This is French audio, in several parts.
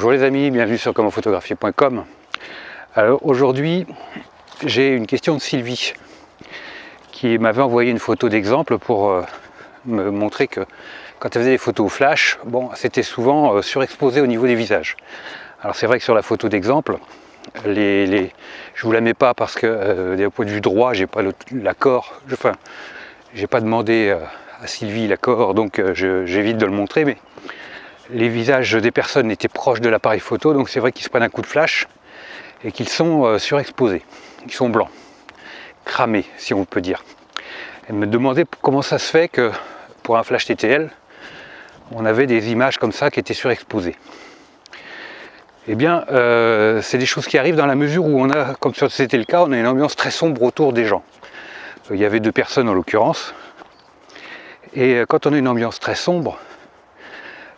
Bonjour les amis, bienvenue sur commentphotographier.com. Alors aujourd'hui, j'ai une question de Sylvie qui m'avait envoyé une photo d'exemple pour me montrer que quand elle faisait des photos au flash, bon, c'était souvent surexposé au niveau des visages. Alors c'est vrai que sur la photo d'exemple, je vous la mets pas parce que d'un point de vue droit, j'ai pas l'accord, enfin, j'ai pas demandé à Sylvie l'accord, donc j'évite de le montrer, mais les visages des personnes étaient proches de l'appareil photo, donc c'est vrai qu'ils se prennent un coup de flash et qu'ils sont surexposés, ils sont blancs, cramés si on peut dire. Elle me demandait comment ça se fait que pour un flash TTL, on avait des images comme ça qui étaient surexposées. Eh bien, c'est des choses qui arrivent dans la mesure où on a, comme c'était le cas, on a une ambiance très sombre autour des gens. Il y avait deux personnes en l'occurrence, et quand on a une ambiance très sombre,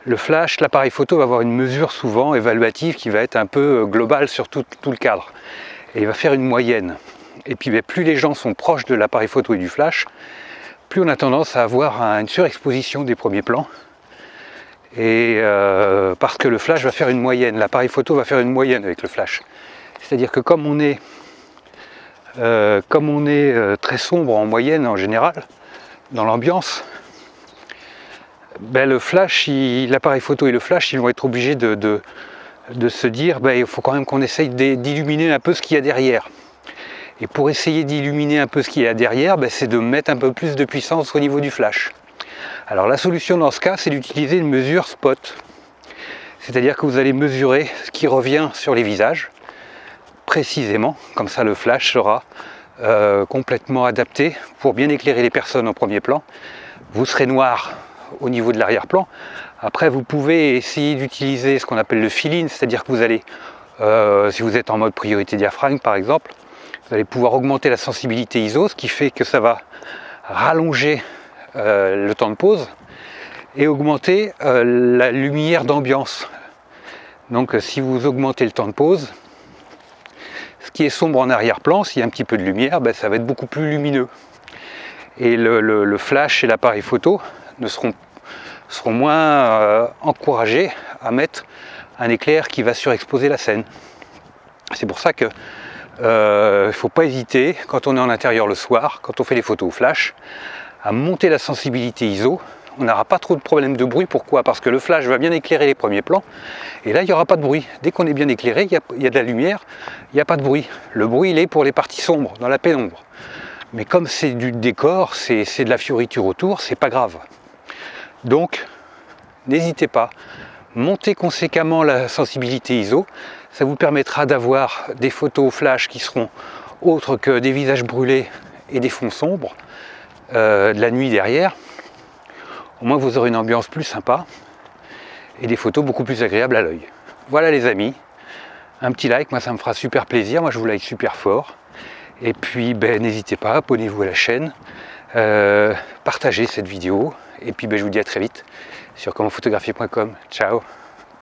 le flash, l'appareil photo va avoir une mesure souvent évaluative qui va être un peu globale sur tout le cadre. Et il va faire une moyenne. Et puis plus les gens sont proches de l'appareil photo et du flash, plus on a tendance à avoir une surexposition des premiers plans. Et parce que le flash va faire une moyenne, l'appareil photo va faire une moyenne avec le flash. C'est-à-dire que comme on est très sombre en moyenne en général, dans l'ambiance, ben le flash, l'appareil photo et le flash, ils vont être obligés de se dire ben, il faut quand même qu'on essaye d'illuminer un peu ce qu'il y a derrière. Et pour essayer d'illuminer un peu ce qu'il y a derrière, ben, c'est de mettre un peu plus de puissance au niveau du flash. Alors la solution dans ce cas, c'est d'utiliser une mesure spot. C'est-à-dire que vous allez mesurer ce qui revient sur les visages, précisément, comme ça le flash sera complètement adapté pour bien éclairer les personnes au premier plan. Vous serez noir au niveau de l'arrière-plan. Après, vous pouvez essayer d'utiliser ce qu'on appelle le fill-in, c'est-à-dire que vous allez, si vous êtes en mode priorité diaphragme par exemple, vous allez pouvoir augmenter la sensibilité ISO, ce qui fait que ça va rallonger le temps de pause et augmenter la lumière d'ambiance. Donc si vous augmentez le temps de pause, ce qui est sombre en arrière-plan, s'il y a un petit peu de lumière, ben, ça va être beaucoup plus lumineux. Et le flash et l'appareil photo seront moins encouragés à mettre un éclair qui va surexposer la scène. C'est pour ça que il ne faut pas hésiter, quand on est en intérieur le soir, quand on fait les photos au flash, à monter la sensibilité ISO. On n'aura pas trop de problèmes de bruit. Pourquoi? Parce que le flash va bien éclairer les premiers plans, et là il n'y aura pas de bruit. Dès qu'on est bien éclairé, il y a de la lumière, il n'y a pas de bruit. Le bruit il est pour les parties sombres, dans la pénombre. Mais comme c'est du décor, c'est de la fioriture autour, c'est pas grave. Donc, n'hésitez pas, montez conséquemment la sensibilité ISO, ça vous permettra d'avoir des photos au flash qui seront autres que des visages brûlés et des fonds sombres, de la nuit derrière. Au moins vous aurez une ambiance plus sympa et des photos beaucoup plus agréables à l'œil. Voilà les amis, un petit like, moi ça me fera super plaisir, moi je vous like super fort. Et puis ben, n'hésitez pas, abonnez-vous à la chaîne, partagez cette vidéo, et puis ben, je vous dis à très vite sur commentphotographier.com. Ciao.